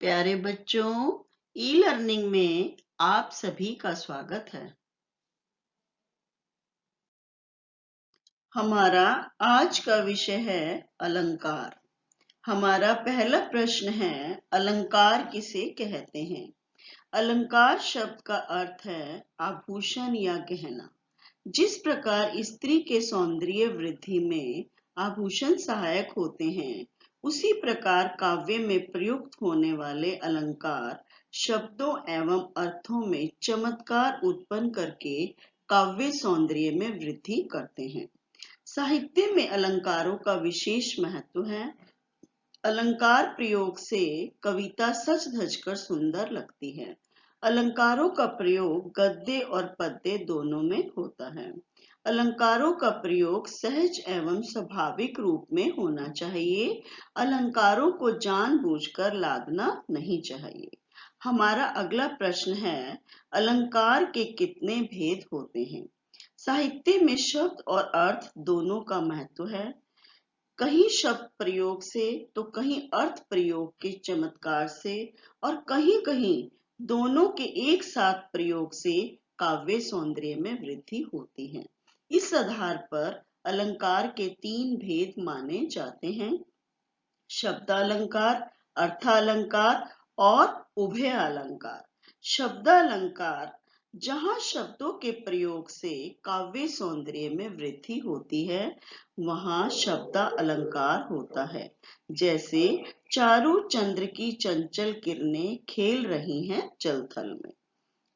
प्यारे बच्चों, e learning में आप सभी का स्वागत है। हमारा आज का विषय है अलंकार। हमारा पहला प्रश्न है, अलंकार किसे कहते हैं? अलंकार शब्द का अर्थ है आभूषण या गहना। जिस प्रकार स्त्री के सौंदर्य वृद्धि में आभूषण सहायक होते हैं, उसी प्रकार काव्य में प्रयुक्त होने वाले अलंकार शब्दों एवं अर्थों में चमत्कार उत्पन्न करके काव्य सौंदर्य में वृद्धि करते हैं। साहित्य में अलंकारों का विशेष महत्व है। अलंकार प्रयोग से कविता सज धज कर सुंदर लगती है। अलंकारों का प्रयोग गद्य और पद्य दोनों में होता है। अलंकारों का प्रयोग सहज एवं स्वाभाविक रूप में होना चाहिए। अलंकारों को जानबूझकर लादना नहीं चाहिए। हमारा अगला प्रश्न है, अलंकार के कितने भेद होते हैं? साहित्य में शब्द और अर्थ दोनों का महत्व है। कहीं शब्द प्रयोग से तो कहीं अर्थ प्रयोग के चमत्कार से और कहीं कहीं दोनों के एक साथ प्रयोग से काव्य सौंदर्य में वृद्धि होती है। इस आधार पर अलंकार के तीन भेद माने जाते हैं: शब्दालंकार, अर्थालंकार और उभय अलंकार। शब्दालंकार जहाँ शब्दों के प्रयोग से काव्य सौंदर्य में वृद्धि होती है, वहाँ शब्दा अलंकार होता है। जैसे चारों चंद्र की चंचल किरणें खेल रही हैं जल थल में।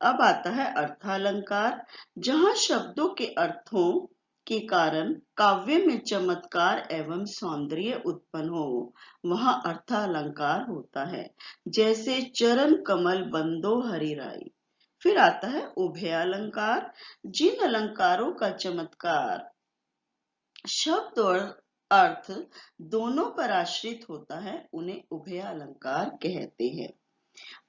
अब आता है अर्थालंकार, जहाँ शब्दों के अर्थों के कारण काव्य में चमत्कार एवं सौंदर्य उत्पन्न हो, वहाँ अर्थालंकार होता है। जैसे चरण कमल बंदो हरिराई। फिर आता है उभय अलंकार, जिन अलंकारों का चमत्कार शब्द और अर्थ दोनों पर आश्रित होता है, उन्हें उभय अलंकार कहते हैं।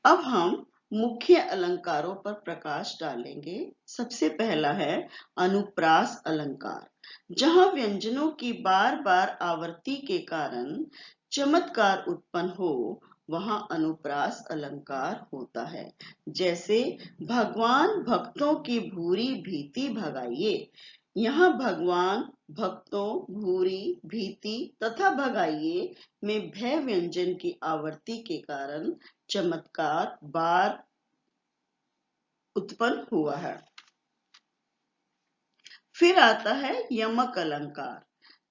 अब हम मुख्य अलंकारों पर प्रकाश डालेंगे। सबसे पहला है अनुप्रास अलंकार, जहां व्यंजनों की बार बार आवृत्ति के कारण चमत्कार उत्पन्न हो, वहां अनुप्रास अलंकार होता है। जैसे भगवान भक्तों की भूरी भीति भगाइए। यहाँ भगवान भक्तों, भूरी, भीति तथा भगाइए में भय व्यंजन की आवृत्ति के कारण चमत्कार बार उत्पन्न हुआ है। फिर आता है यमक अलंकार,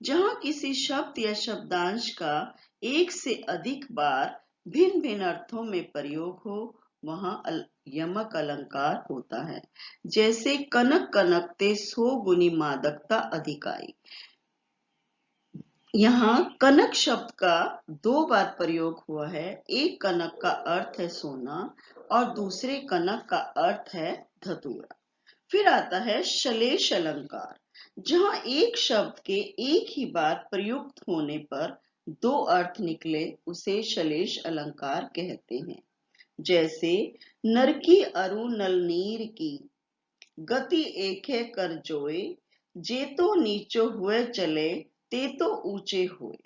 जहां किसी शब्द या शब्दांश का एक से अधिक बार भिन्न भिन्न अर्थों में प्रयोग हो, वहां यमक अलंकार होता है। जैसे कनक कनकते सो गुनी मादकता अधिकाई। यहाँ कनक शब्द का दो बार प्रयोग हुआ है। एक कनक का अर्थ है सोना और दूसरे कनक का अर्थ है धतूरा। फिर आता है श्लेष अलंकार, जहाँ एक शब्द के एक ही बार प्रयुक्त होने पर दो अर्थ निकले, उसे श्लेष अलंकार कहते हैं। जैसे नरकी अरु नल नीर की गति एके कर जोए, जे तो नीचो हुए चले ते तो ऊंचे हुए।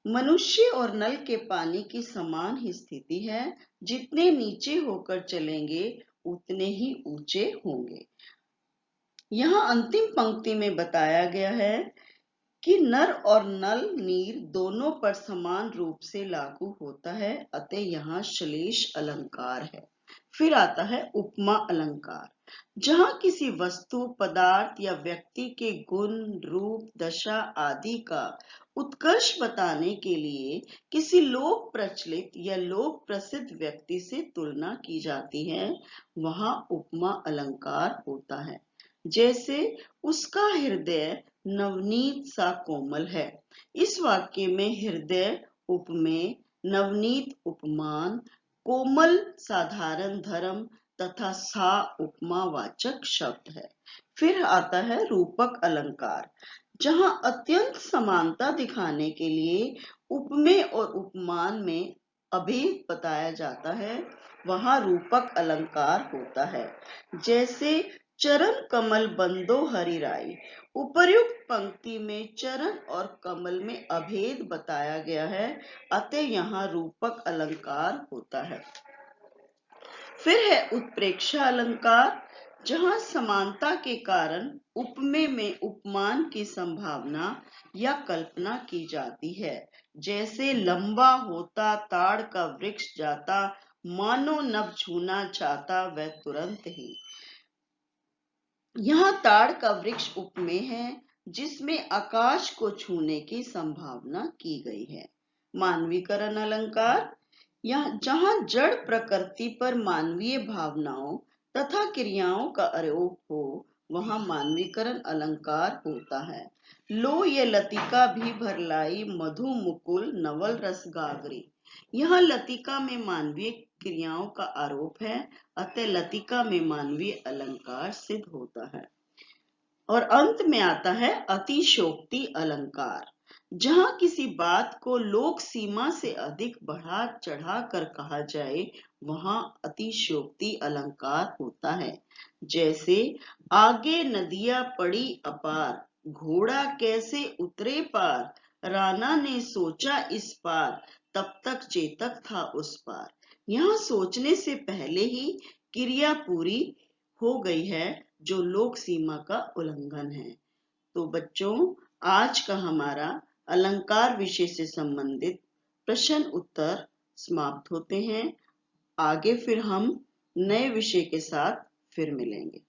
मनुष्य और नल के पानी की समान ही स्थिति है। जितने नीचे होकर चलेंगे उतने ही ऊंचे होंगे। यहाँ अंतिम पंक्ति में बताया गया है कि नर और नल नीर दोनों पर समान रूप से लागू होता है, अतः यहाँ श्लेष अलंकार है। फिर आता है उपमा अलंकार, जहाँ किसी वस्तु, पदार्थ या व्यक्ति के गुण, रूप, दशा आदि का उत्कर्ष बताने के लिए किसी लोक प्रचलित या लोक प्रसिद्ध व्यक्ति से तुलना की जाती है, वहाँ उपमा अलंकार होता है। जैसे उसका हृदय नवनीत सा कोमल है। इस वाक्य में हृदय उपमेय, नवनीत उपमान, कोमल साधारण धर्म तथा सा उपमावाचक शब्द है। फिर आता है रूपक अलंकार, जहां अत्यंत समानता दिखाने के लिए उपमेय और उपमान में अभेद बताया जाता है, वहां रूपक अलंकार होता है। जैसे चरण कमल बंदो हरिराई। उपर्युक्त पंक्ति में चरण और कमल में अभेद बताया गया है, अतः यहाँ रूपक अलंकार होता है। फिर है उत्प्रेक्षा अलंकार, जहां समानता के कारण उपमेय में उपमान की संभावना या कल्पना की जाती है। जैसे लंबा होता ताड़ का वृक्ष जाता, मानो नभ छूना चाहता वह तुरंत ही। यहाँ ताड़ का वृक्ष उपमेय है, जिसमें आकाश को छूने की संभावना की गई है। मानवीकरण अलंकार, जहां जड़ प्रकृति पर मानवीय भावनाओं तथा क्रियाओं का आरोप हो, वहां मानवीकरण अलंकार होता है। लो ये लतिका भी भर लाई, मधु मुकुल नवल रस गागरी। यहाँ लतिका में मानवीय क्रियाओं का आरोप है, अतः लतिका में मानवीय अलंकार सिद्ध होता है। और अंत में आता है अतिशोक्ति अलंकार, जहां किसी बात को लोक सीमा से अधिक बढ़ा चढ़ा कर कहा जाए, वहां अतिशोक्ति अलंकार होता है। जैसे आगे नदियां पड़ी अपार, घोड़ा कैसे उतरे पार, राणा ने सोचा इस पार, तब तक चेतक था उस पार। यहाँ सोचने से पहले ही क्रिया पूरी हो गई है, जो लोक सीमा का उल्लंघन है। तो बच्चों, आज का हमारा अलंकार विषय से संबंधित प्रश्न उत्तर समाप्त होते हैं। आगे फिर हम नए विषय के साथ फिर मिलेंगे।